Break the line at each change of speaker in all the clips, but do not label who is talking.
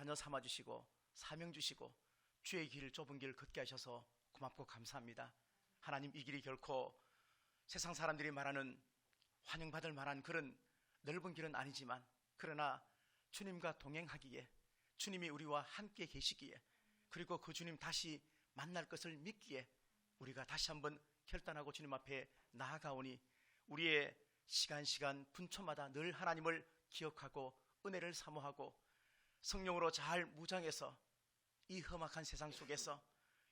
자녀 삼아주시고 사명 주시고 주의 길, 좁은 길 걷게 하셔서 고맙고 감사합니다. 하나님, 이 길이 결코 세상 사람들이 말하는 환영받을 만한 그런 넓은 길은 아니지만, 그러나 주님과 동행하기에, 주님이 우리와 함께 계시기에, 그리고 그 주님 다시 만날 것을 믿기에 우리가 다시 한번 결단하고 주님 앞에 나아가오니, 우리의 시간 분초마다 늘 하나님을 기억하고 은혜를 사모하고 성령으로 잘 무장해서 이 험악한 세상 속에서,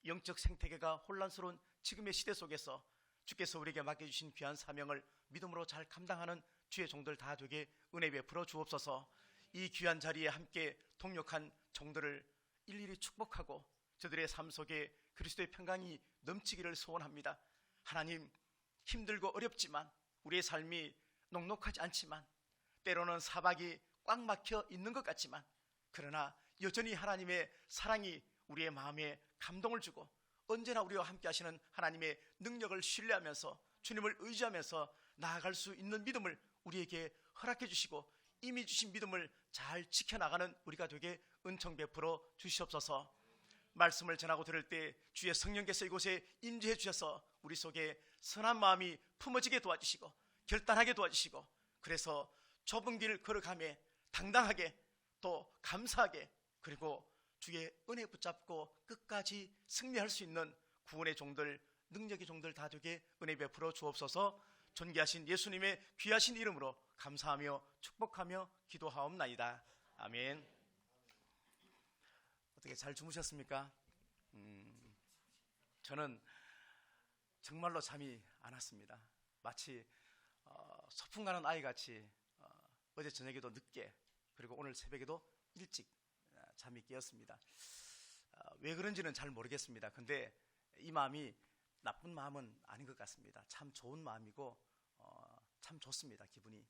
영적 생태계가 혼란스러운 지금의 시대 속에서 주께서 우리에게 맡겨주신 귀한 사명을 믿음으로 잘 감당하는 주의 종들 다 되게 은혜 베풀어 주옵소서. 이 귀한 자리에 함께 동역한 종들을 일일이 축복하고 저들의 삶 속에 그리스도의 평강이 넘치기를 소원합니다. 하나님, 힘들고 어렵지만, 우리의 삶이 녹록하지 않지만, 때로는 사박이 꽉 막혀 있는 것 같지만, 그러나 여전히 하나님의 사랑이 우리의 마음에 감동을 주고 언제나 우리와 함께 하시는 하나님의 능력을 신뢰하면서 주님을 의지하면서 나아갈 수 있는 믿음을 우리에게 허락해 주시고, 이미 주신 믿음을 잘 지켜나가는 우리가 되게 은총 베풀어 주시옵소서. 말씀을 전하고 들을 때 주의 성령께서 이곳에 임재해 주셔서 우리 속에 선한 마음이 품어지게 도와주시고 결단하게 도와주시고, 그래서 좁은 길 걸어가며 당당하게 또 감사하게, 그리고 주의 은혜 붙잡고 끝까지 승리할 수 있는 구원의 종들, 능력의 종들 다 되게 은혜 베풀어 주옵소서. 존귀하신 예수님의 귀하신 이름으로 감사하며 축복하며 기도하옵나이다. 아멘. 어떻게 잘 주무셨습니까? 저는 정말로 잠이 안 왔습니다. 마치 소풍 가는 아이같이 어제 저녁에도 늦게, 그리고 오늘 새벽에도 일찍 잠이 깨었습니다. 왜 그런지는 잘 모르겠습니다. 근데 이 마음이 나쁜 마음은 아닌 것 같습니다. 참 좋은 마음이고 참 좋습니다. 기분이.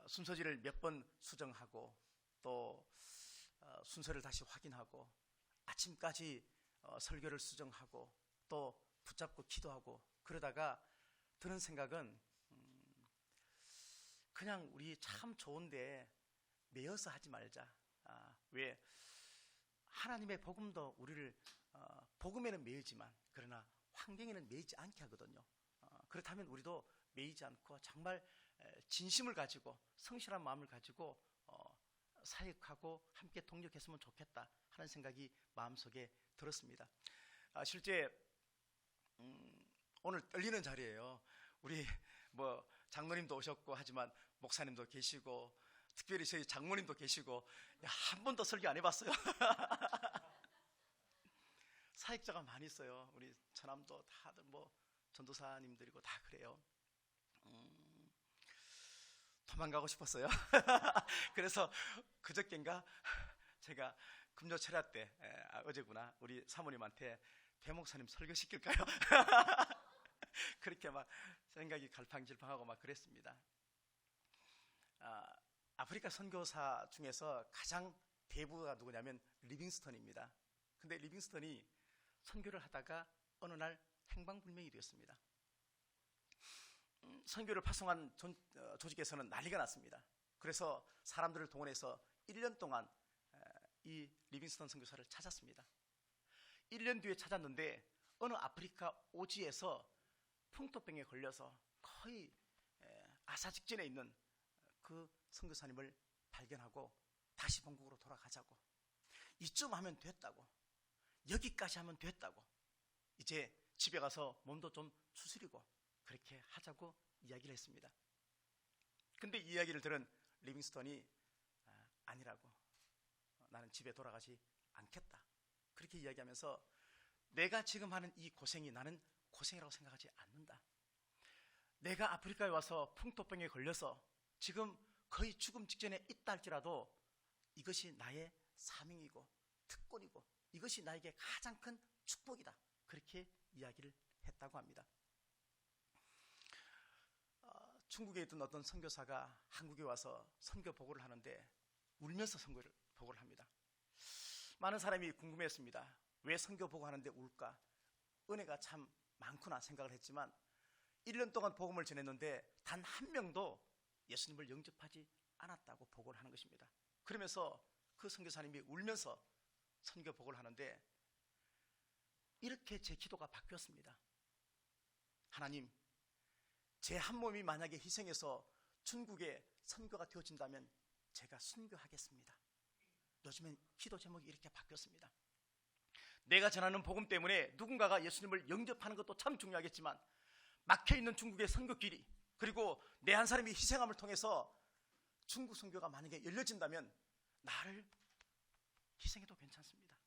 순서지를 몇 번 수정하고 또 순서를 다시 확인하고 아침까지 설교를 수정하고 또 붙잡고 기도하고, 그러다가 드는 생각은 그냥 우리 참 좋은데 매여서 하지 말자. 왜 하나님의 복음도 우리를 복음에는 매이지만 그러나 환경에는 매이지 않게 하거든요. 그렇다면 우리도 매이지 않고 정말 진심을 가지고 성실한 마음을 가지고 사역하고 함께 동력했으면 좋겠다 하는 생각이 마음속에 들었습니다. 실제 오늘 떨리는 자리예요. 우리 장로님도 오셨고 하지만 목사님도 계시고 특별히 저희 장모님도 계시고, 한 번도 설교 안 해봤어요. 사역자가 많이 있어요. 우리 처남도 다들 전도사님들이고 다 그래요. 도망가고 싶었어요. 그래서 그저께인가 제가 금요 철야 때, 어제구나, 우리 사모님한테 배 목사님 설교 시킬까요? 그렇게 막 생각이 갈팡질팡하고 막 그랬습니다. 아프리카 선교사 중에서 가장 대부가 누구냐면 리빙스턴입니다. 근데 리빙스턴이 선교를 하다가 어느 날 행방불명이 되었습니다. 선교를 파송한 조직에서는 난리가 났습니다. 그래서 사람들을 동원해서 1년 동안 이 리빙스턴 선교사를 찾았습니다. 1년 뒤에 찾았는데 어느 아프리카 오지에서 풍토병에 걸려서 거의 아사 직전에 있는 그 선교사님을 발견하고 다시 본국으로 돌아가자고, 이쯤 하면 됐다고, 여기까지 하면 됐다고, 이제 집에 가서 몸도 좀 추스리고 그렇게 하자고 이야기를 했습니다. 근데 이 이야기를 들은 리빙스턴이 아니라고, 나는 집에 돌아가지 않겠다, 그렇게 이야기하면서 내가 지금 하는 이 고생이 나는 고생이라고 생각하지 않는다. 내가 아프리카에 와서 풍토병에 걸려서 지금 거의 죽음 직전에 있다 할지라도 이것이 나의 사명이고 특권이고 이것이 나에게 가장 큰 축복이다, 그렇게 이야기를 했다고 합니다. 중국에 있던 어떤 선교사가 한국에 와서 선교 보고를 하는데 울면서 선교 보고를 합니다. 많은 사람이 궁금했습니다. 왜 선교 보고하는데 울까? 은혜가 참 많구나 생각을 했지만 1년 동안 복음을 전했는데 단 한 명도 예수님을 영접하지 않았다고 보고를 하는 것입니다. 그러면서 그 선교사님이 울면서 선교복을 하는데 이렇게 제 기도가 바뀌었습니다. 하나님, 제 한 몸이 만약에 희생해서 중국에 선교가 되어진다면 제가 순교하겠습니다. 요즘엔 기도 제목이 이렇게 바뀌었습니다. 내가 전하는 복음 때문에 누군가가 예수님을 영접하는 것도 참 중요하겠지만 막혀있는 중국의 선교길이, 그리고 내 한 사람이 희생함을 통해서 중국 선교가 만약에 열려진다면 나를 희생해도 괜찮습니다.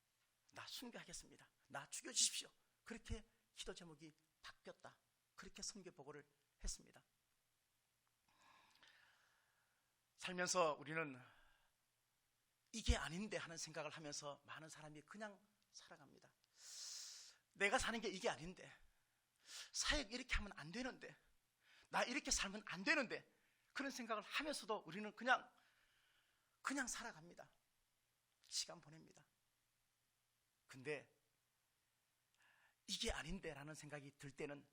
나 순교하겠습니다. 나 죽여주십시오. 그렇게 기도 제목이 바뀌었다. 그렇게 선교 보고를 했습니다. 살면서 우리는 이게 아닌데 하는 생각을 하면서 많은 사람이 그냥 살아갑니다. 내가 사는 게 이게 아닌데, 사역 이렇게 하면 안 되는데, 나 이렇게 살면 안 되는데, 그런 생각을 하면서도 우리는 그냥 살아갑니다. 시간 보냅니다. 근데 이게 아닌데 라는 생각이 들 때는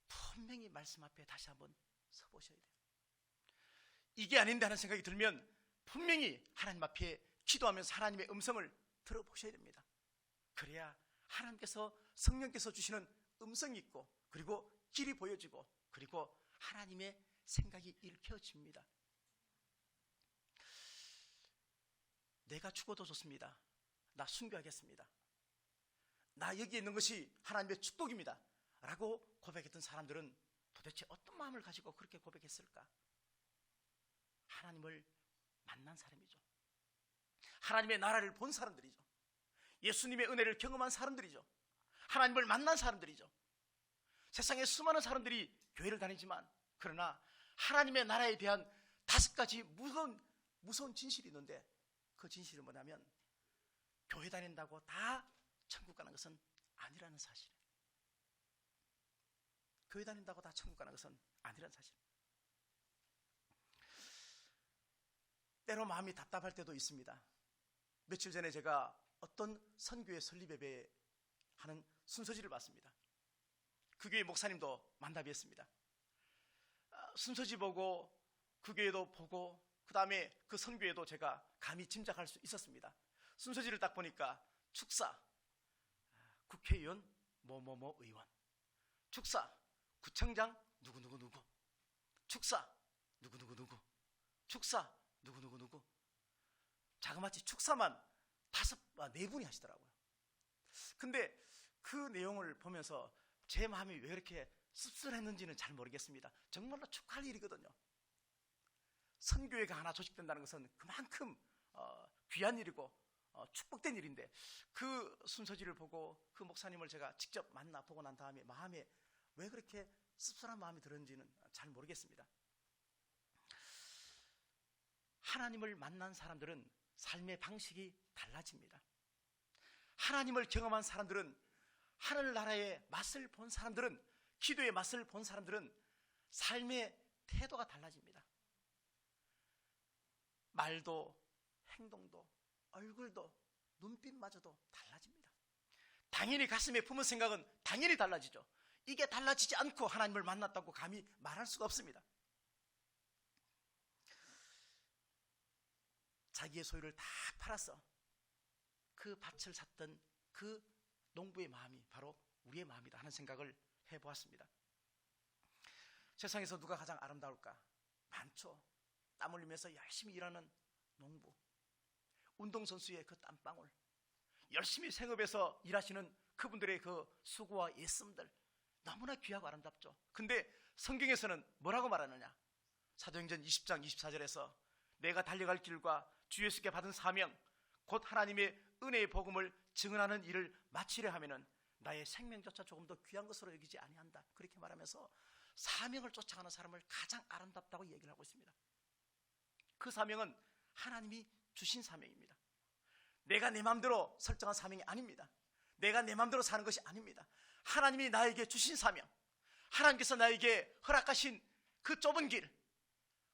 분명히 말씀 앞에 다시 한번 서보셔야 돼요. 이게 아닌데 하는 생각이 들면 분명히 하나님 앞에 기도하면서 하나님의 음성을 들어보셔야 됩니다. 그래야 하나님께서, 성령께서 주시는 음성이 있고, 그리고 길이 보여지고, 그리고 하나님의 생각이 읽혀집니다. 내가 죽어도 좋습니다. 나 순교하겠습니다. 나 여기 있는 것이 하나님의 축복입니다 라고 고백했던 사람들은 도대체 어떤 마음을 가지고 그렇게 고백했을까? 하나님을 만난 사람이죠. 하나님의 나라를 본 사람들이죠. 예수님의 은혜를 경험한 사람들이죠. 하나님을 만난 사람들이죠. 세상에 수많은 사람들이 교회를 다니지만, 그러나 하나님의 나라에 대한 5가지 무서운 진실이 있는데, 그 진실은 뭐냐면 교회 다닌다고 다 천국 가는 것은 아니라는 사실이에요. 교회 다닌다고 다 천국 가는 것은 아니라는 사실입니다. 때로 마음이 답답할 때도 있습니다. 며칠 전에 제가 어떤 선교회 설립 예배 하는 순서지를 봤습니다. 그 교회 목사님도 만나뵀습니다. 순서지 보고 그 교회도 보고 그 다음에 그 선교회도 제가 감히 짐작할 수 있었습니다. 순서지를 딱 보니까 축사, 국회의원, 뭐뭐뭐 의원, 축사, 구청장, 누구누구누구, 축사, 누구누구누구, 축사, 누구누구누구. 자그마치 축사만 4분이 하시더라고요. 근데 그 내용을 보면서 제 마음이 왜 이렇게 씁쓸했는지는 잘 모르겠습니다. 정말로 축하할 일이거든요. 선교회가 하나 조직된다는 것은 그만큼 귀한 일이고 축복된 일인데, 그 순서지를 보고 그 목사님을 제가 직접 만나보고 난 다음에 마음에 왜 그렇게 씁쓸한 마음이 들었는지는 잘 모르겠습니다. 하나님을 만난 사람들은 삶의 방식이 달라집니다. 하나님을 경험한 사람들은, 하늘나라의 맛을 본 사람들은, 기도의 맛을 본 사람들은 삶의 태도가 달라집니다. 말도, 행동도, 얼굴도, 눈빛마저도 달라집니다. 당연히 가슴에 품은 생각은 당연히 달라지죠. 이게 달라지지 않고 하나님을 만났다고 감히 말할 수가 없습니다. 자기의 소유를 다 팔아서 그 밭을 샀던 그 농부의 마음이 바로 우리의 마음이다 하는 생각을 해보았습니다. 세상에서 누가 가장 아름다울까? 많죠. 땀 흘리면서 열심히 일하는 농부, 운동선수의 그 땀방울, 열심히 생업에서 일하시는 그분들의 그 수고와 애씀들, 너무나 귀하고 아름답죠. 근데 성경에서는 뭐라고 말하느냐? 사도행전 20장 24절에서 내가 달려갈 길과 주 예수께 받은 사명, 곧 하나님의 은혜의 복음을 증언하는 일을 마치려 하면은 나의 생명조차 조금 더 귀한 것으로 여기지 아니한다. 그렇게 말하면서 사명을 쫓아가는 사람을 가장 아름답다고 얘기를 하고 있습니다. 그 사명은 하나님이 주신 사명입니다. 내가 내 마음대로 설정한 사명이 아닙니다. 내가 내 마음대로 사는 것이 아닙니다. 하나님이 나에게 주신 사명, 하나님께서 나에게 허락하신 그 좁은 길,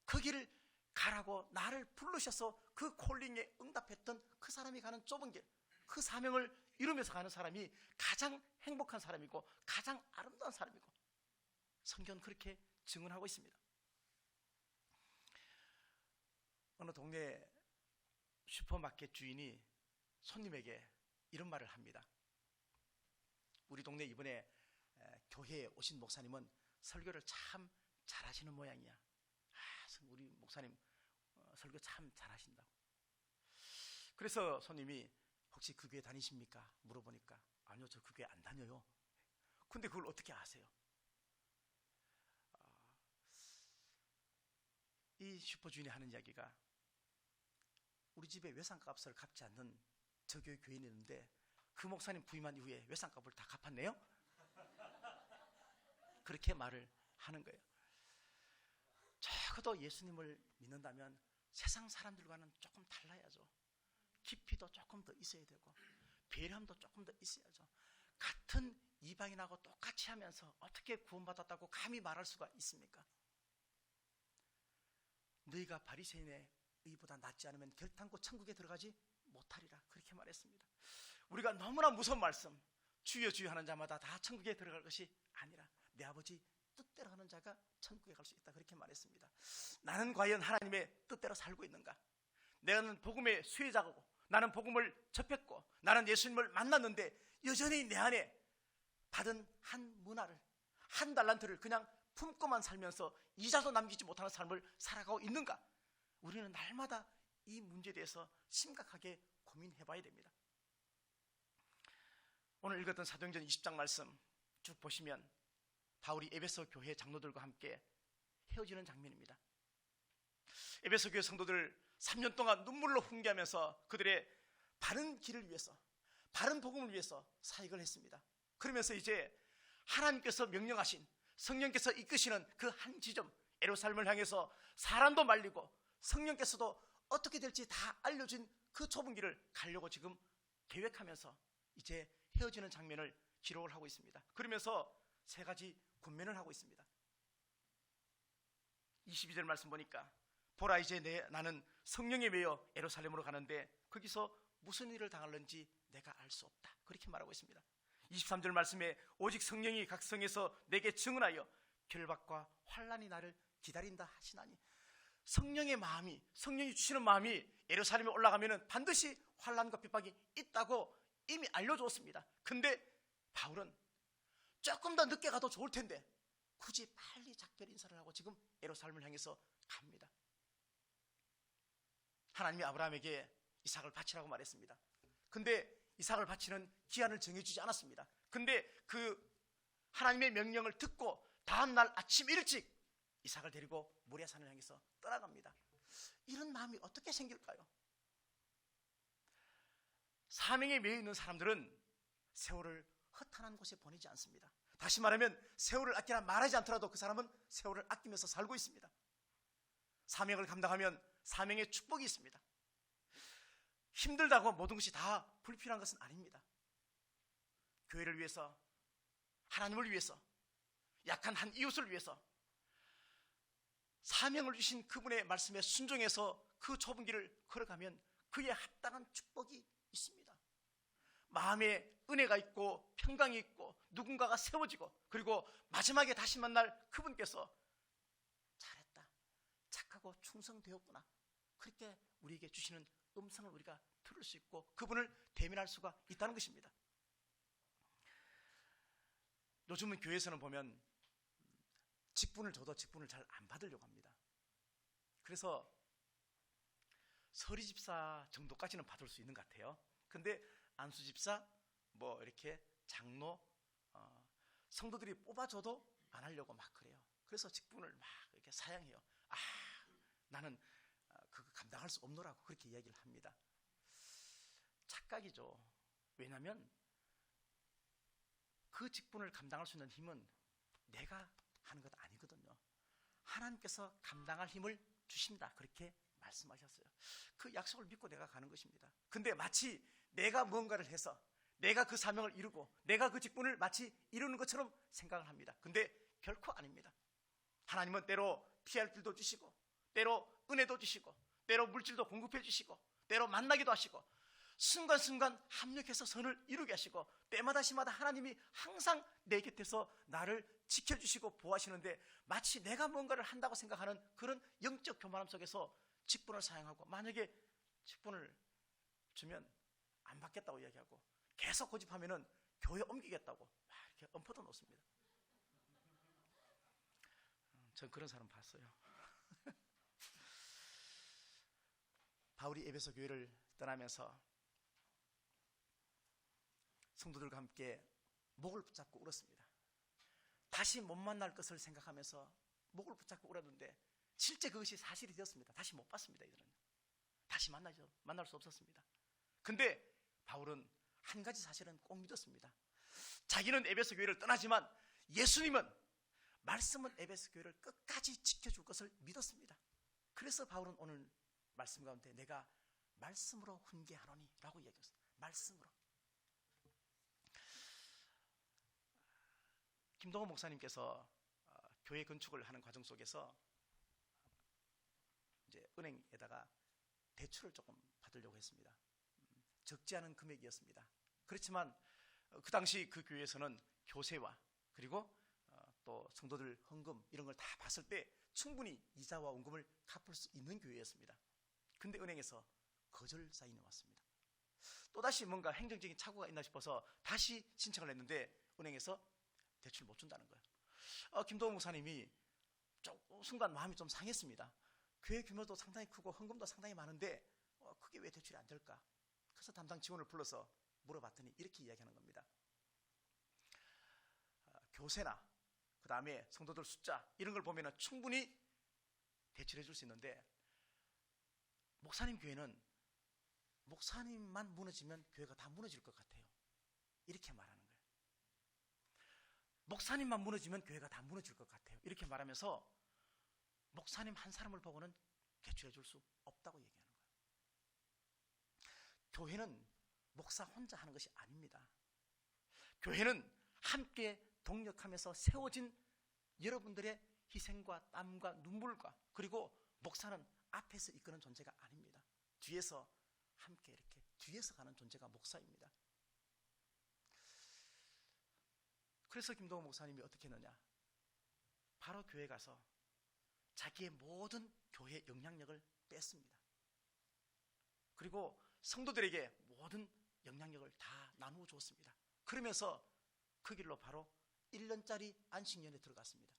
그 길을 가라고 나를 부르셔서 그 콜링에 응답했던 그 사람이 가는 좁은 길, 그 사명을 이루면서 가는 사람이 가장 행복한 사람이고 가장 아름다운 사람이고, 성경은 그렇게 증언하고 있습니다. 어느 동네에 슈퍼마켓 주인이 손님에게 이런 말을 합니다. 우리 동네 이번에 교회에 오신 목사님은 설교를 참 잘하시는 모양이야. 우리 목사님 설교 참 잘하신다고. 그래서 손님이 혹시 그 교회 다니십니까? 물어보니까 아니요, 저 그 교회 안 다녀요. 근데 그걸 어떻게 아세요? 이 슈퍼 주인이 하는 이야기가 우리 집에 외상값을 갚지 않는 저 교회 교인이 있는데 그 목사님 부임한 이후에 외상값을 다 갚았네요? 그렇게 말을 하는 거예요. 적어도 예수님을 믿는다면 세상 사람들과는 조금 달라야죠. 깊이도 조금 더 있어야 되고 배려함도 조금 더 있어야죠. 같은 이방인하고 똑같이 하면서 어떻게 구원받았다고 감히 말할 수가 있습니까? 너희가 바리새인의 의보다 낫지 않으면 결탄코 천국에 들어가지 못하리라, 그렇게 말했습니다. 우리가 너무나 무서운 말씀, 주여 주여 하는 자마다 다 천국에 들어갈 것이 아니라 내 아버지 뜻대로 하는 자가 천국에 갈 수 있다, 그렇게 말했습니다. 나는 과연 하나님의 뜻대로 살고 있는가? 내가는 복음의 수혜자고 나는 복음을 접했고 나는 예수님을 만났는데 여전히 내 안에 받은 한 문화를, 한 달란트를 그냥 품고만 살면서 이자도 남기지 못하는 삶을 살아가고 있는가? 우리는 날마다 이 문제에 대해서 심각하게 고민해 봐야 됩니다. 오늘 읽었던 사도행전 20장 말씀 쭉 보시면 바울이 에베소 교회 장로들과 함께 헤어지는 장면입니다. 에베소 교회 성도들 3년 동안 눈물로 훈계하면서 그들의 바른 길을 위해서, 바른 복음을 위해서 사역을 했습니다. 그러면서 이제 하나님께서 명령하신, 성령께서 이끄시는 그 한 지점 예루살렘을 향해서 사람도 말리고 성령께서도 어떻게 될지 다 알려준 그 좁은 길을 가려고 지금 계획하면서 이제 헤어지는 장면을 기록을 하고 있습니다. 그러면서 세 가지 권면을 하고 있습니다. 22절 말씀 보니까 보라, 이제 나는 성령에 매여 예루살렘으로 가는데 거기서 무슨 일을 당할는지 내가 알 수 없다, 그렇게 말하고 있습니다. 23절 말씀에 오직 성령이 각 성에서 내게 증언하여 결박과 환난이 나를 기다린다 하시나니, 성령의 마음이, 성령이 주시는 마음이 예루살렘에 올라가면 반드시 환난과 핍박이 있다고 이미 알려주었습니다. 근데 바울은 조금 더 늦게 가도 좋을 텐데 굳이 빨리 작별 인사를 하고 지금 예루살렘을 향해서 갑니다. 하나님이 아브라함에게 이삭을 바치라고 말했습니다. 근데 이삭을 바치는 기한을 정해주지 않았습니다. 근데 그 하나님의 명령을 듣고 다음날 아침 일찍 이삭을 데리고 모리아산을 향해서 떠나갑니다. 이런 마음이 어떻게 생길까요? 사명에 매여 있는 사람들은 세월을 허탄한 곳에 보내지 않습니다. 다시 말하면 세월을 아끼라 말하지 않더라도 그 사람은 세월을 아끼면서 살고 있습니다. 사명을 감당하면 사명의 축복이 있습니다. 힘들다고 모든 것이 다 불필요한 것은 아닙니다. 교회를 위해서, 하나님을 위해서, 약한 한 이웃을 위해서 사명을 주신 그분의 말씀에 순종해서 그 좁은 길을 걸어가면 그에 합당한 축복이 있습니다. 마음에 은혜가 있고 평강이 있고 누군가가 세워지고 그리고 마지막에 다시 만날 그분께서 잘했다, 착하고 충성되었구나, 그렇게 우리에게 주시는 음성을 우리가 들을 수 있고 그분을 대면할 수가 있다는 것입니다. 요즘은 교회에서는 보면 직분을 줘도 직분을 잘 안 받으려고 합니다. 그래서 서리집사 정도까지는 받을 수 있는 것 같아요. 근데 안수집사, 뭐 이렇게 장로, 성도들이 뽑아줘도 안 하려고 막 그래요. 그래서 직분을 막 이렇게 사양해요. 나는 그거 감당할 수 없노라고 그렇게 이야기를 합니다. 착각이죠. 왜냐하면 그 직분을 감당할 수 있는 힘은 내가 하는 것 아니거든요. 하나님께서 감당할 힘을 주신다, 그렇게 말씀하셨어요. 그 약속을 믿고 내가 가는 것입니다. 근데 마치 내가 무언가를 해서 내가 그 사명을 이루고 내가 그 직분을 마치 이루는 것처럼 생각을 합니다. 근데 결코 아닙니다. 하나님은 때로 피할 길도 주시고 때로 은혜도 주시고 때로 물질도 공급해 주시고 때로 만나기도 하시고 순간순간 합력해서 선을 이루게 하시고 때마다 시마다 하나님이 항상 내 곁에서 나를 지켜주시고 보호하시는데 마치 내가 뭔가를 한다고 생각하는 그런 영적 교만함 속에서 직분을 사용하고 만약에 직분을 주면 안 받겠다고 이야기하고 계속 고집하면은 교회 옮기겠다고 막 이렇게 엄포도 놓습니다. 전 그런 사람 봤어요. 바울이 에베소 교회를 떠나면서 성도들과 함께 목을 붙잡고 울었습니다. 다시 못 만날 것을 생각하면서 목을 붙잡고 울었는데 실제 그것이 사실이 되었습니다. 다시 못 봤습니다. 이들은 다시 만날 수 없었습니다. 근데 바울은 한 가지 사실은 꼭 믿었습니다. 자기는 에베소 교회를 떠나지만 예수님은 말씀은 에베소 교회를 끝까지 지켜줄 것을 믿었습니다. 그래서 바울은 오늘 말씀 가운데 내가 말씀으로 훈계하노니 라고 이야기했습니다. 말씀으로. 김동호 목사님께서 교회 건축을 하는 과정 속에서 이제 은행에다가 대출을 조금 받으려고 했습니다. 적지 않은 금액이었습니다. 그렇지만 그 당시 그 교회에서는 교세와 그리고 또 성도들 헌금 이런 걸 다 봤을 때 충분히 이자와 원금을 갚을 수 있는 교회였습니다. 근데 은행에서 거절 사인이 왔습니다. 또다시 뭔가 행정적인 착오가 있나 싶어서 다시 신청을 했는데 은행에서 대출 못 준다는 거예요. 김동호 목사님이 순간 마음이 좀 상했습니다. 교회 규모도 상당히 크고 헌금도 상당히 많은데 그게 왜 대출이 안 될까? 그래서 담당 직원을 불러서 물어봤더니 이렇게 이야기하는 겁니다. 교세나 그 다음에 성도들 숫자 이런 걸 보면 충분히 대출해 줄 수 있는데 목사님 교회는 목사님만 무너지면 교회가 다 무너질 것 같아요. 이렇게 말하는 거예요. 목사님만 무너지면 교회가 다 무너질 것 같아요. 이렇게 말하면서 목사님 한 사람을 보고는 대출해 줄 수 없다고 얘기하는 거예요. 교회는 목사 혼자 하는 것이 아닙니다. 교회는 함께 동력하면서 세워진 여러분들의 희생과 땀과 눈물과 그리고 목사는 앞에서 이끄는 존재가 아닙니다. 뒤에서 함께 이렇게 뒤에서 가는 존재가 목사입니다. 그래서 김동호 목사님이 어떻게 했느냐? 바로 교회 가서 자기의 모든 교회 영향력을 뺐습니다. 그리고 성도들에게 모든 영향력을 다 나누어 주었습니다. 그러면서 그 길로 바로 1년짜리 안식년에 들어갔습니다.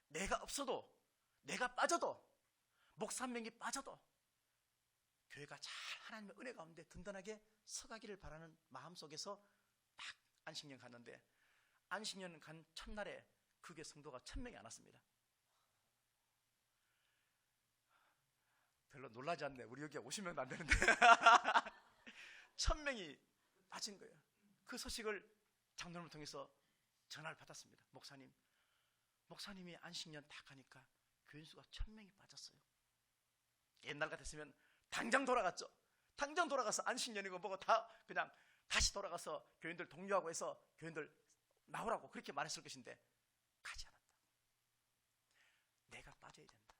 내가 없어도 내가 빠져도 목사 한 명이 빠져도 교회가 잘 하나님의 은혜 가운데 든든하게 서가기를 바라는 마음속에서 딱 안식년 갔는데 안식년 간 첫날에 그게 성도가 1000명이 안 왔습니다. 별로 놀라지 않네. 우리 여기 50명도 안 되는데 1000명이 빠진 거예요. 그 소식을 장로님을 통해서 전화를 받았습니다. 목사님이 안식년 다 가니까 교인수가 1000명이 빠졌어요. 옛날 같았으면 당장 돌아갔죠. 당장 돌아가서 안식년이고 뭐고 다 그냥 다시 돌아가서 교인들 독려하고 해서 교인들 나오라고 그렇게 말했을 것인데 가지 않았다. 내가 빠져야 된다.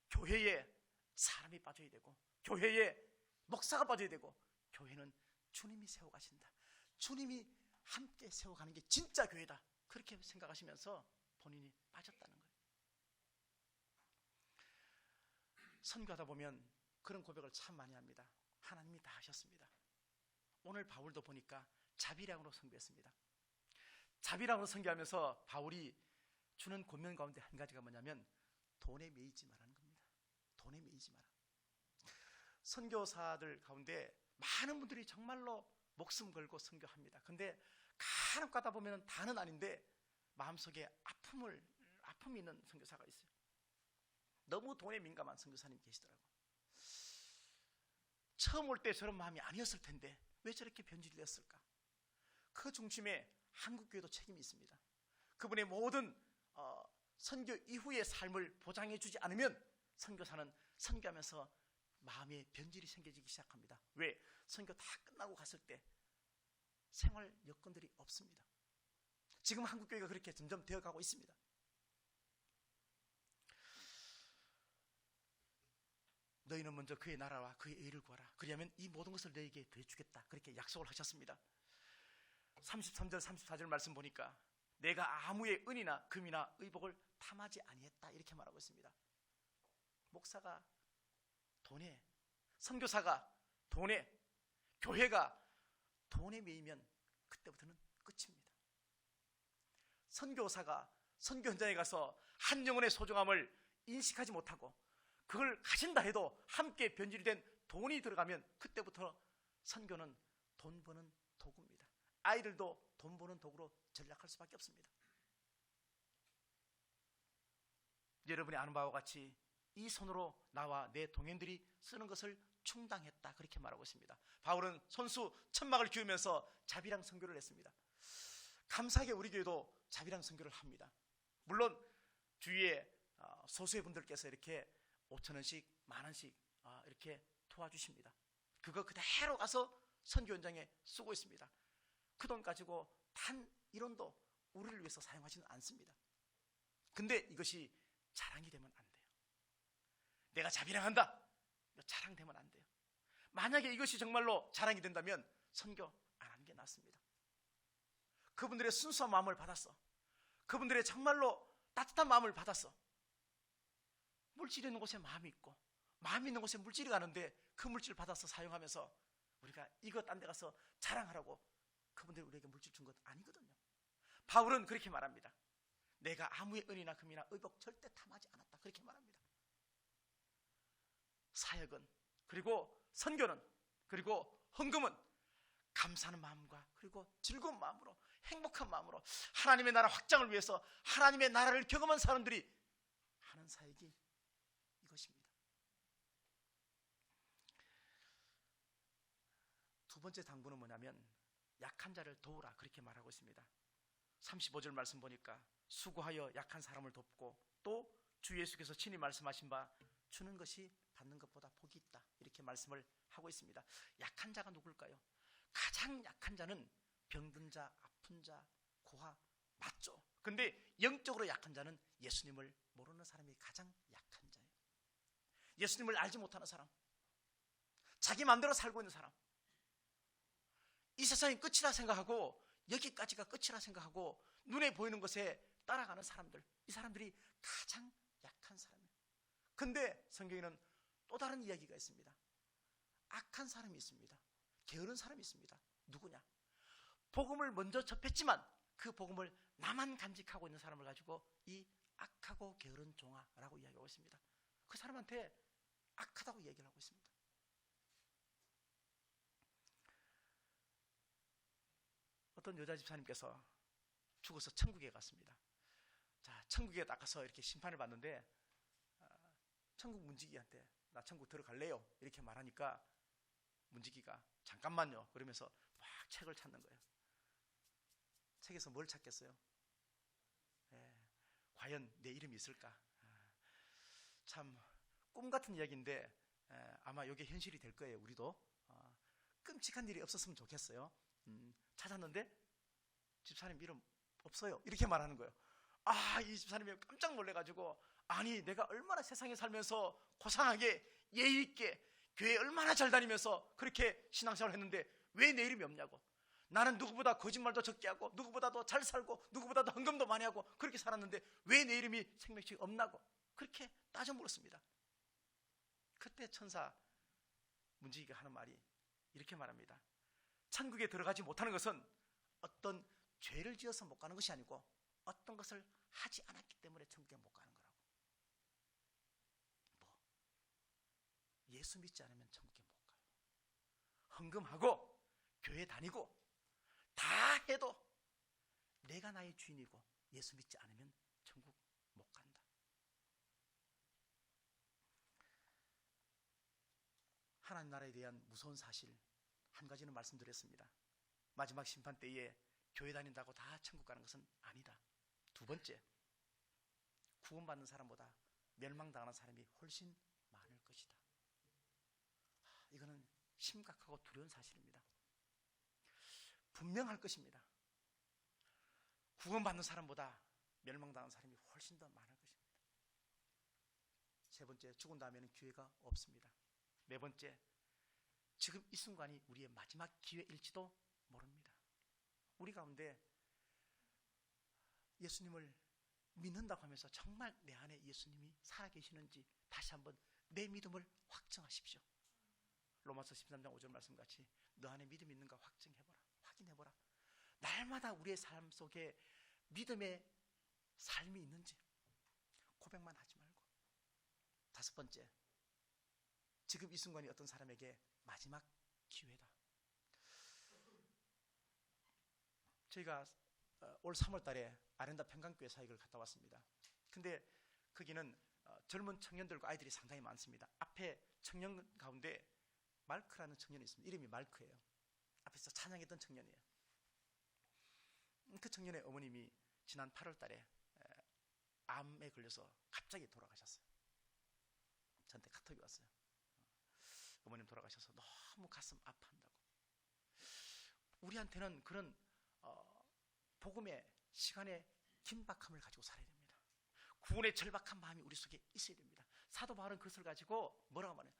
교회에 사람이 빠져야 되고 교회에 목사가 빠져야 되고 교회는 주님이 세워가신다. 주님이 함께 세워가는 게 진짜 교회다. 그렇게 생각하시면서 본인이 빠졌다는 거예요. 선교하다 보면 그런 고백을 참 많이 합니다. 하나님이 다 하셨습니다. 오늘 바울도 보니까 자비량으로 선교했습니다. 자비량으로 선교하면서 바울이 주는 권면 가운데 한 가지가 뭐냐면 돈에 매이지 말라는 겁니다. 돈에 매이지 마라. 선교사들 가운데 많은 분들이 정말로 목숨 걸고 선교합니다. 근데 간혹 가다 보면 다는 아닌데 마음속에 아픔이 있는 선교사가 있어요. 너무 돈에 민감한 선교사님 계시더라고요. 처음 올 때 저런 마음이 아니었을 텐데 왜 저렇게 변질이 됐을까? 그 중심에 한국교회도 책임이 있습니다. 그분의 모든 선교 이후의 삶을 보장해 주지 않으면 선교사는 선교하면서 마음에 변질이 생겨지기 시작합니다. 왜? 선교 다 끝나고 갔을 때 생활 여건들이 없습니다. 지금 한국교회가 그렇게 점점 되어가고 있습니다. 너희는 먼저 그의 나라와 그의 의를 구하라. 그리하면 이 모든 것을 너희에게 더해주겠다. 그렇게 약속을 하셨습니다. 33절 34절 말씀 보니까 내가 아무의 은이나 금이나 의복을 탐하지 아니했다 이렇게 말하고 있습니다. 목사가 돈에 선교사가 돈에, 교회가 돈에 매이면 그때부터는 끝입니다. 선교사가 선교 현장에 가서 한 영혼의 소중함을 인식하지 못하고 그걸 가진다 해도 함께 변질이 된 돈이 들어가면 그때부터 선교는 돈 버는 도구입니다. 아이들도 돈 버는 도구로 전락할 수밖에 없습니다. 여러분이 아는 바와 같이 이 손으로 나와 내 동행들이 쓰는 것을 충당했다, 그렇게 말하고 있습니다. 바울은 손수 천막을 기우면서 자비랑 선교를 했습니다. 감사하게 우리 교회도 자비랑 선교를 합니다. 물론 주위에 소수의 분들께서 이렇게 5,000원씩, 10,000원씩 이렇게 도와주십니다. 그거 그대로 가서 선교 현장에 쓰고 있습니다. 그 돈 가지고 단 1원도 우리를 위해서 사용하지는 않습니다. 근데 이것이 자랑이 되면 안 돼요. 내가 자비랑 한다, 자랑되면 안 돼요. 만약에 이것이 정말로 자랑이 된다면 선교 안 하는 게 낫습니다. 그분들의 순수한 마음을 받았어. 그분들의 정말로 따뜻한 마음을 받았어. 물질이 있는 곳에 마음이 있고 마음이 있는 곳에 물질이 가는데 그 물질을 받아서 사용하면서 우리가 이거 딴 데 가서 자랑하라고 그분들이 우리에게 물질 준 것 아니거든요. 바울은 그렇게 말합니다. 내가 아무의 은이나 금이나 의복 절대 탐하지 않았다, 그렇게 말합니다. 사역은, 그리고 선교는, 그리고 헌금은 감사하는 마음과 그리고 즐거운 마음으로, 행복한 마음으로 하나님의 나라 확장을 위해서 하나님의 나라를 경험한 사람들이 하는 사역이 이것입니다. 두 번째 당부는 뭐냐면 약한 자를 도우라, 그렇게 말하고 있습니다. 35절 말씀 보니까 수고하여 약한 사람을 돕고 또 주 예수께서 친히 말씀하신 바 주는 것이 받는 것보다 복이 있다, 이렇게 말씀을 하고 있습니다. 약한 자가 누굴까요? 가장 약한 자는 병든 자, 아픈 자, 고아, 맞죠? 근데 영적으로 약한 자는 예수님을 모르는 사람이 가장 약한 자예요. 예수님을 알지 못하는 사람, 자기 마음대로 살고 있는 사람, 이 세상이 끝이라 생각하고 여기까지가 끝이라 생각하고 눈에 보이는 것에 따라가는 사람들, 이 사람들이 가장 약한 사람이에요. 근데 성경에는 또 다른 이야기가 있습니다. 악한 사람이 있습니다. 게으른 사람이 있습니다. 누구냐? 복음을 먼저 접했지만 그 복음을 나만 간직하고 있는 사람을 가지고 이 악하고 게으른 종아라고 이야기하고 있습니다. 그 사람한테 악하다고 얘기를 하고 있습니다. 어떤 여자 집사님께서 죽어서 천국에 갔습니다. 자, 천국에 딱 가서 이렇게 심판을 받는데 천국 문지기한테 나 천국 들어갈래요, 이렇게 말하니까 문지기가 잠깐만요 그러면서 막 책을 찾는 거예요. 책에서 뭘 찾겠어요? 과연 내 이름이 있을까? 참 꿈같은 이야기인데 아마 이게 현실이 될 거예요. 우리도 끔찍한 일이 없었으면 좋겠어요. 찾았는데 집사님 이름 없어요, 이렇게 말하는 거예요. 이 집사님이 깜짝 놀래가지고, 아니 내가 얼마나 세상에 살면서 고상하게 예의 있게 교회 얼마나 잘 다니면서 그렇게 신앙생활을 했는데 왜 내 이름이 없냐고. 나는 누구보다 거짓말도 적게 하고 누구보다도 잘 살고 누구보다도 헌금도 많이 하고 그렇게 살았는데 왜 내 이름이 생명책이 없나고 그렇게 따져 물었습니다. 그때 천사 문지기가 하는 말이 이렇게 말합니다. 천국에 들어가지 못하는 것은 어떤 죄를 지어서 못 가는 것이 아니고 어떤 것을 하지 않았기 때문에 천국에 못 가는 거라고. 예수 믿지 않으면 천국에 못 가요. 헌금하고 교회 다니고 다 해도 내가 나의 주인이고 예수 믿지 않으면 천국 못 간다. 하나님 나라에 대한 무서운 사실 한 가지는 말씀드렸습니다. 마지막 심판 때에 교회 다닌다고 다 천국 가는 것은 아니다. 두 번째, 구원받는 사람보다 멸망당하는 사람이 훨씬 많을 것이다. 이거는 심각하고 두려운 사실입니다. 분명할 것입니다. 구원받는 사람보다 멸망당하는 사람이 훨씬 더 많을 것입니다. 세 번째, 죽은 다음에는 기회가 없습니다. 네 번째, 지금 이 순간이 우리의 마지막 기회일지도 모릅니다. 우리 가운데 예수님을 믿는다고 하면서 정말 내 안에 예수님이 살아계시는지 다시 한번 내 믿음을 확정하십시오. 로마서 13장 5절 말씀같이 너 안에 믿음이 있는가 확인해보라. 날마다 우리의 삶 속에 믿음의 삶이 있는지 고백만 하지 말고. 다섯 번째, 지금 이 순간이 어떤 사람에게 마지막 기회다. 저희가 올 3월 달에 아렌다 평강교회 사역을 갔다 왔습니다. 근데 거기는 젊은 청년들과 아이들이 상당히 많습니다. 앞에 청년 가운데 말크라는 청년이 있습니다. 이름이 말크예요. 앞에서 찬양했던 청년이에요. 그 청년의 어머님이 지난 8월 달에 암에 걸려서 갑자기 돌아가셨어요. 저한테 카톡이 왔어요. 어머님 돌아가셔서 너무 가슴 아파한다고. 우리한테는 그런 복음의 시간의 긴박함을 가지고 살아야 됩니다. 구원의 절박한 마음이 우리 속에 있어야 됩니다. 사도 바울은 그것을 가지고 뭐라고 말해요?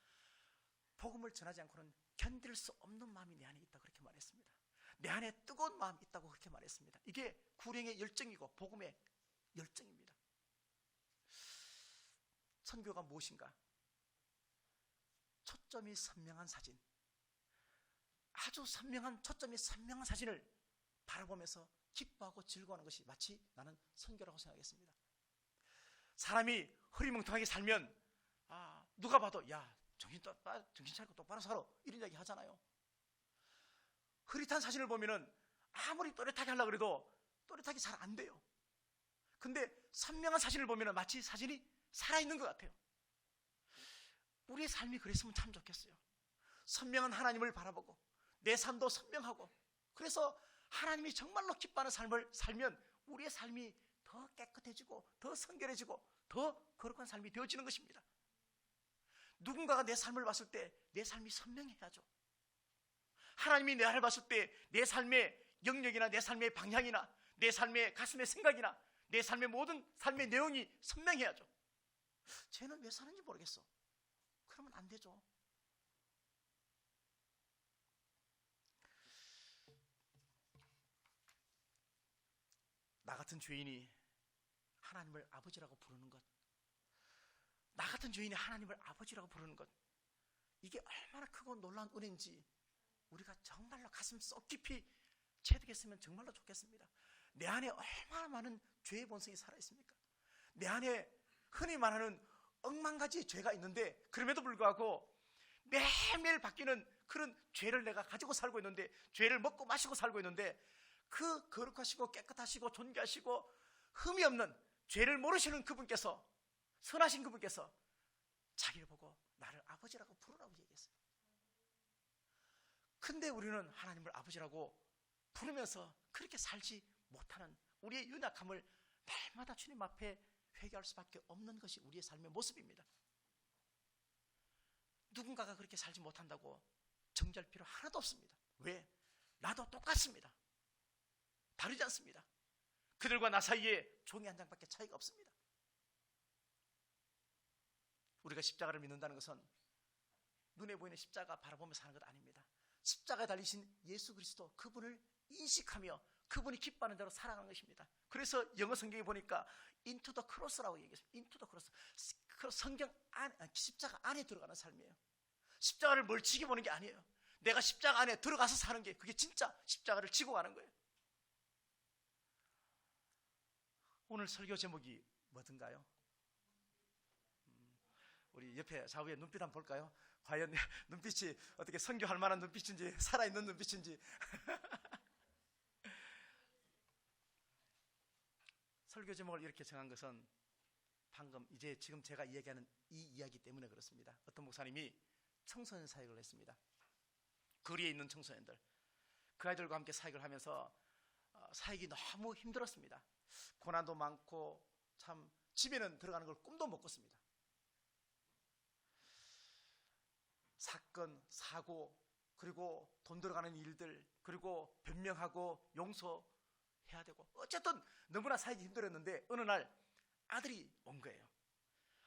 복음을 전하지 않고는 견딜 수 없는 마음이 내 안에 있다 그렇게 말했습니다. 내 안에 뜨거운 마음이 있다고 그렇게 말했습니다. 이게 구령의 열정이고 복음의 열정입니다. 선교가 무엇인가? 초점이 선명한 사진, 아주 선명한 초점이 선명한 사진을 바라보면서 기뻐하고 즐거워하는 것이 마치 나는 선교라고 생각했습니다. 사람이 흐리멍텅하게 살면 누가 봐도 야 정신 차리고 똑바로 살아 이런 이야기 하잖아요. 흐릿한 사진을 보면은 아무리 또렷하게 하려고 해도 또렷하게 잘 안 돼요. 근데 선명한 사진을 보면은 마치 사진이 살아있는 것 같아요. 우리의 삶이 그랬으면 참 좋겠어요. 선명한 하나님을 바라보고 내 삶도 선명하고, 그래서 하나님이 정말로 기뻐하는 삶을 살면 우리의 삶이 더 깨끗해지고 더 성결해지고 더 거룩한 삶이 되어지는 것입니다. 누군가가 내 삶을 봤을 때 내 삶이 선명해야죠. 하나님이 내 삶을 봤을 때 내 삶의 영역이나 내 삶의 방향이나 내 삶의 가슴의 생각이나 내 삶의 모든 삶의 내용이 선명해야죠. 쟤는 왜 사는지 모르겠어. 그러면 안 되죠. 나 같은 죄인이 하나님을 아버지라고 부르는 것, 나 같은 죄인이 하나님을 아버지라고 부르는 것, 이게 얼마나 크고 놀라운 은혜인지 우리가 정말로 가슴 속 깊이 체득했으면 정말로 좋겠습니다. 내 안에 얼마나 많은 죄의 본성이 살아있습니까? 내 안에 흔히 말하는 억만 가지 죄가 있는데, 그럼에도 불구하고 매일매일 바뀌는 그런 죄를 내가 가지고 살고 있는데, 죄를 먹고 마시고 살고 있는데, 그 거룩하시고 깨끗하시고 존귀하시고 흠이 없는 죄를 모르시는 그분께서, 선하신 그분께서 자기를 보고 나를 아버지라고 부르라고 얘기했어요. 근데 우리는 하나님을 아버지라고 부르면서 그렇게 살지 못하는 우리의 연약함을 날마다 주님 앞에 회개할 수밖에 없는 것이 우리의 삶의 모습입니다. 누군가가 그렇게 살지 못한다고 정죄할 필요 하나도 없습니다. 왜? 나도 똑같습니다. 다르지 않습니다. 그들과 나 사이에 종이 한 장밖에 차이가 없습니다. 우리가 십자가를 믿는다는 것은 눈에 보이는 십자가 바라보며 사는 것 아닙니다. 십자가에 달리신 예수 그리스도, 그분을 인식하며 그분이 기뻐하는 대로 살아가는 것입니다. 그래서 영어 성경에 보니까 into the cross라고 얘기했어요. into the cross. 성경 안, 십자가 안에 들어가는 삶이에요. 십자가를 멀찍이 보는 게 아니에요. 내가 십자가 안에 들어가서 사는 게, 그게 진짜 십자가를 지고 가는 거예요. 오늘 설교 제목이 뭐든가요? 우리 옆에 좌우에 눈빛 한번 볼까요? 과연 눈빛이 어떻게 선교할 만한 눈빛인지, 살아있는 눈빛인지. 설교 제목을 이렇게 정한 것은 방금 지금 제가 이야기하는 이 이야기 때문에 그렇습니다. 어떤 목사님이 청소년 사역을 했습니다. 거리에 있는 청소년들, 그 아이들과 함께 사역을 하면서 사역이 너무 힘들었습니다. 고난도 많고 참 집에는 들어가는 걸 꿈도 못 꿨습니다. 사건, 사고, 그리고 돈 들어가는 일들, 그리고 변명하고 용서해야 되고, 어쨌든 너무나 사역이 힘들었는데 어느 날 아들이 온 거예요.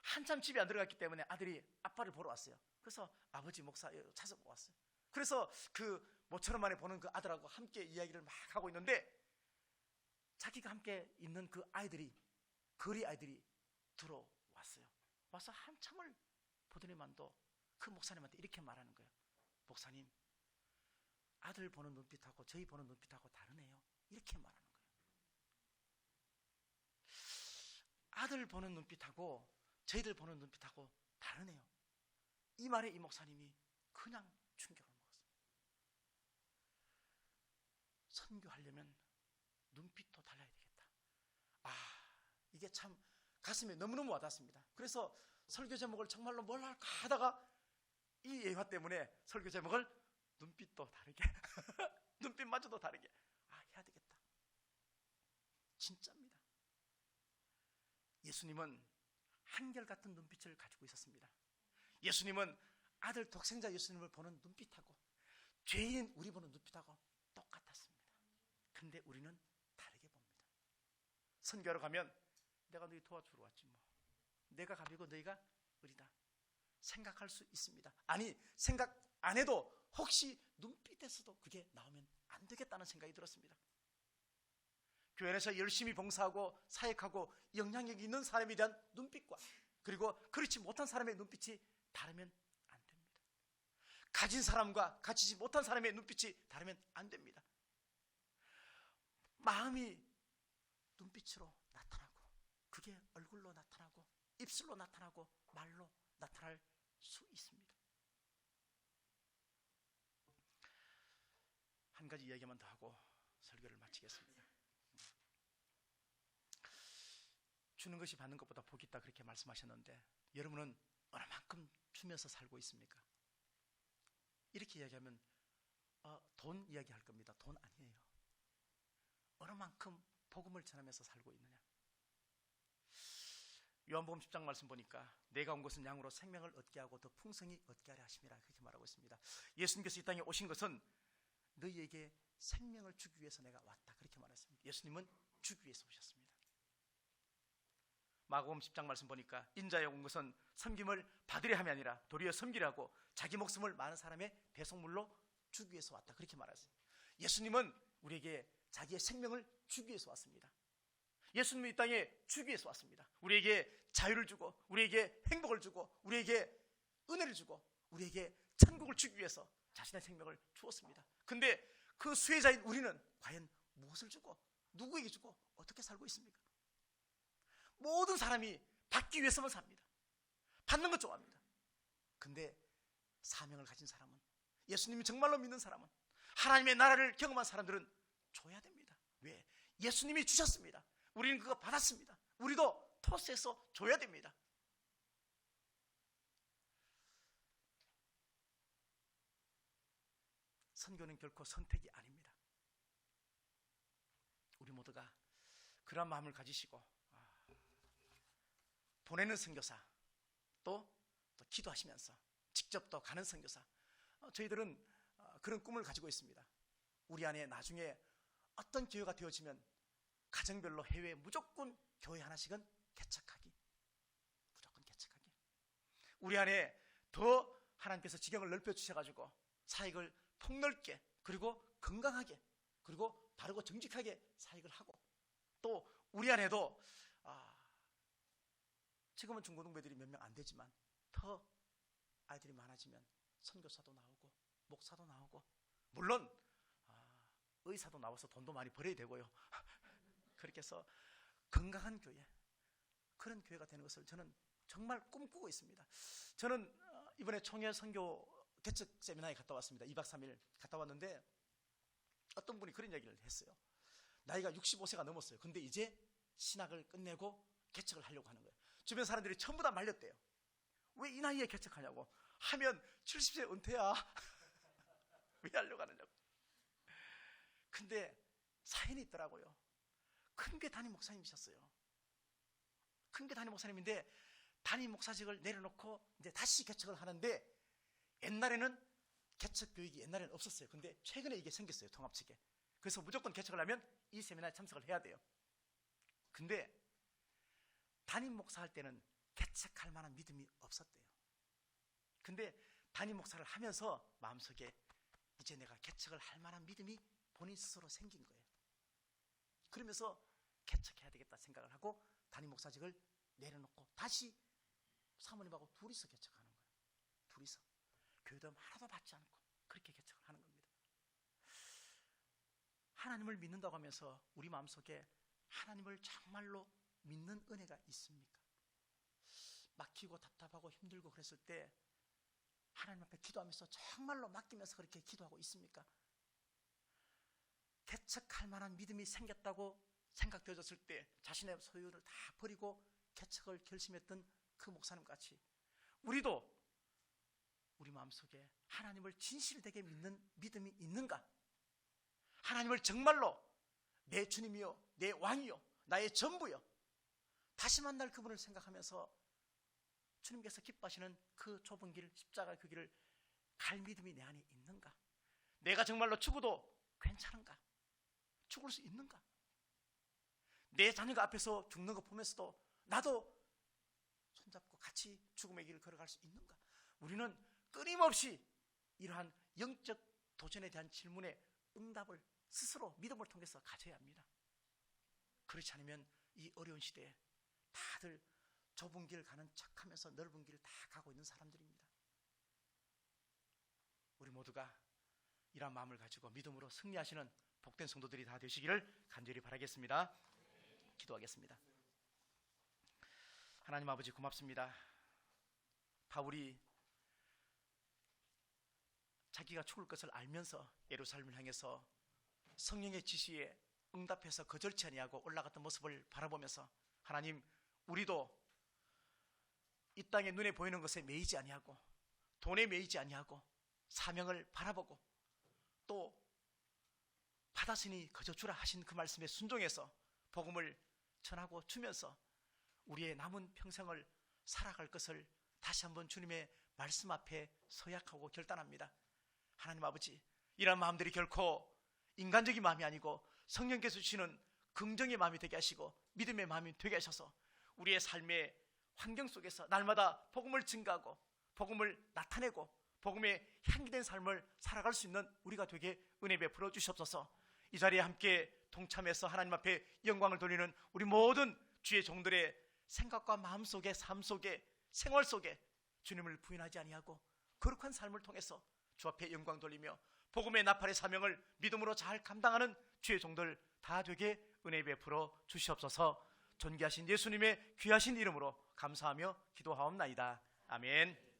한참 집에 안 들어갔기 때문에 아들이 아빠를 보러 왔어요. 그래서 아버지 목사 찾아보고 왔어요. 그래서 그 모처럼 만에 보는 그 아들하고 함께 이야기를 막 하고 있는데, 자기가 함께 있는 그 아이들이, 거리 아이들이 들어왔어요. 와서 한참을 보더니만도 그 목사님한테 이렇게 말하는 거예요. 목사님, 아들 보는 눈빛하고 저희 보는 눈빛하고 다르네요. 이렇게 말하는 거예요. 아들 보는 눈빛하고 저희들 보는 눈빛하고 다르네요. 이 말에 이 목사님이 그냥 충격을 먹었습니다. 선교하려면 눈빛도 달라야 되겠다. 이게 참 가슴에 너무너무 와닿습니다. 그래서 설교 제목을 정말로 뭘 할까 하다가 이 예화 때문에 설교 제목을 눈빛도 다르게 눈빛마저도 다르게 해야 되겠다. 진짜입니다. 예수님은 한결같은 눈빛을 가지고 있었습니다. 예수님은 아들 독생자 예수님을 보는 눈빛하고 죄인 우리 보는 눈빛하고 똑같았습니다. 근데 우리는 다르게 봅니다. 선교하러 가면 내가 너희 도와주러 왔지 뭐, 내가 갑이고 너희가 을이다 생각할 수 있습니다. 아니, 생각 안 해도 혹시 눈빛에서도 그게 나오면 안 되겠다는 생각이 들었습니다. 교회 안에서 열심히 봉사하고 사역하고 영향력 있는 사람에 대한 눈빛과 그리고 그렇지 못한 사람의 눈빛이 다르면 안 됩니다. 가진 사람과 가지지 못한 사람의 눈빛이 다르면 안 됩니다. 마음이 눈빛으로 나타나고 그게 얼굴로 나타나고 입술로 나타나고 말로 나타날 수 있습니다. 한 가지 이야기만 더 하고 설교를 마치겠습니다. 주는 것이 받는 것보다 복이 있다 그렇게 말씀하셨는데 여러분은 얼마만큼 주면서 살고 있습니까? 이렇게 이야기하면 돈 이야기할 겁니다. 돈 아니에요. 얼마만큼 복음을 전하면서 살고 있느냐. 요한복음 10장 말씀 보니까 내가 온 것은 양으로 생명을 얻게 하고 더 풍성히 얻게 하려 하심이라 그렇게 말하고 있습니다. 예수님께서 이 땅에 오신 것은 너희에게 생명을 주기 위해서 내가 왔다 그렇게 말했습니다. 예수님은 주기 위해서 오셨습니다. 마가복음 10장 말씀 보니까 인자에 온 것은 섬김을 받으려 함이 아니라 도리어 섬기라고 자기 목숨을 많은 사람의 대속물로 주기 위해서 왔다 그렇게 말했습니다. 예수님은 우리에게 자기의 생명을 주기 위해서 왔습니다. 예수님은 이 땅에 주기 위해서 왔습니다. 우리에게 자유를 주고 우리에게 행복을 주고 우리에게 은혜를 주고 우리에게 천국을 주기 위해서 자신의 생명을 주었습니다. 근데 그 수혜자인 우리는 과연 무엇을 주고 누구에게 주고 어떻게 살고 있습니까? 모든 사람이 받기 위해서만 삽니다. 받는 것 좋아합니다. 근데 사명을 가진 사람은, 예수님이 정말로 믿는 사람은, 하나님의 나라를 경험한 사람들은 줘야 됩니다. 왜? 예수님이 주셨습니다. 우리는 그거 받았습니다. 우리도 토스해서 줘야 됩니다. 선교는 결코 선택이 아닙니다. 우리 모두가 그런 마음을 가지시고 보내는 선교사 또 기도하시면서 직접 또 가는 선교사, 저희들은 그런 꿈을 가지고 있습니다. 우리 안에 나중에 어떤 기회가 되어지면 가정별로 해외에 무조건 교회 하나씩은 개척하기, 무조건 개척하기. 우리 안에 더 하나님께서 지경을 넓혀 주셔가지고 사역을 폭넓게 그리고 건강하게 그리고 바르고 정직하게 사역을 하고, 또 우리 안에도 지금은 중고등부들이 몇 명 안 되지만 더 아이들이 많아지면 선교사도 나오고 목사도 나오고, 물론 의사도 나와서 돈도 많이 벌어야 되고요. 그렇게 해서 건강한 교회, 그런 교회가 되는 것을 저는 정말 꿈꾸고 있습니다. 저는 이번에 총회 선교 개척 세미나에 갔다 왔습니다. 2박 3일 갔다 왔는데 어떤 분이 그런 이야기를 했어요. 나이가 65세가 넘었어요. 근데 이제 신학을 끝내고 개척을 하려고 하는 거예요. 주변 사람들이 전부 다 말렸대요. 왜 이 나이에 개척하냐고. 하면 70세 은퇴야. 왜 하려고 하느냐고. 근데 사연이 있더라고요. 큰교 담임 목사님이셨어요. 큰교 담임 목사님인데 담임 목사직을 내려놓고 이제 다시 개척을 하는데, 옛날에는 개척 교육이 옛날에는 없었어요. 근데 최근에 이게 생겼어요. 통합 측에. 그래서 무조건 개척을 하면 이 세미나에 참석을 해야 돼요. 근데 담임 목사 할 때는 개척할 만한 믿음이 없었대요. 근데 담임 목사를 하면서 마음속에 이제 내가 개척을 할 만한 믿음이 본인 스스로 생긴 거예요. 그러면서 개척해야 되겠다 생각을 하고 담임 목사직을 내려놓고 다시 사모님하고 둘이서 개척하는 거예요. 둘이서. 교회도 하나도 받지 않고 그렇게 개척을 하는 겁니다. 하나님을 믿는다고 하면서 우리 마음속에 하나님을 정말로 믿는 은혜가 있습니까? 막히고 답답하고 힘들고 그랬을 때 하나님 앞에 기도하면서 정말로 맡기면서 그렇게 기도하고 있습니까? 개척할 만한 믿음이 생겼다고 생각되어졌을 때 자신의 소유를 다 버리고 개척을 결심했던 그 목사님 같이 우리도 우리 마음속에 하나님을 진실되게 믿는 믿음이 있는가? 하나님을 정말로 내 주님이요, 내 왕이요, 나의 전부요, 다시 만날 그분을 생각하면서 주님께서 기뻐하시는 그 좁은 길, 십자가 그 길을 갈 믿음이 내 안에 있는가? 내가 정말로 죽어도 괜찮은가? 죽을 수 있는가? 내 자녀가 앞에서 죽는 거 보면서도 나도 손잡고 같이 죽음의 길을 걸어갈 수 있는가? 우리는 끊임없이 이러한 영적 도전에 대한 질문에 응답을 스스로 믿음을 통해서 가져야 합니다. 그렇지 않으면 이 어려운 시대에 다들 좁은 길 가는 척하면서 넓은 길을 다 가고 있는 사람들입니다. 우리 모두가 이런 마음을 가지고 믿음으로 승리하시는 복된 성도들이 다 되시기를 간절히 바라겠습니다. 기도하겠습니다. 하나님 아버지 고맙습니다. 바울이 자기가 죽을 것을 알면서 예루살렘을 향해서 성령의 지시에 응답해서 거절치 아니하고 올라갔던 모습을 바라보면서 하나님, 우리도 이 땅에 눈에 보이는 것에 매이지 아니하고 돈에 매이지 아니하고 사명을 바라보고 또 받았으니 거저 주라 하신 그 말씀에 순종해서 복음을 전하고 주면서 우리의 남은 평생을 살아갈 것을 다시 한번 주님의 말씀 앞에 서약하고 결단합니다. 하나님 아버지, 이런 마음들이 결코 인간적인 마음이 아니고 성령께서 주시는 긍정의 마음이 되게 하시고 믿음의 마음이 되게 하셔서 우리의 삶의 환경 속에서 날마다 복음을 증가하고 복음을 나타내고 복음의 향기된 삶을 살아갈 수 있는 우리가 되게 은혜 베풀어 주시옵소서. 이 자리에 함께 동참해서 하나님 앞에 영광을 돌리는 우리 모든 주의 종들의 생각과 마음 속에, 삶 속에, 생활 속에 주님을 부인하지 아니하고 거룩한 삶을 통해서 주 앞에 영광 돌리며 복음의 나팔의 사명을 믿음으로 잘 감당하는 주의 종들 다 되게 은혜 베풀어 주시옵소서. 존귀하신 예수님의 귀하신 이름으로 감사하며 기도하옵나이다. 아멘.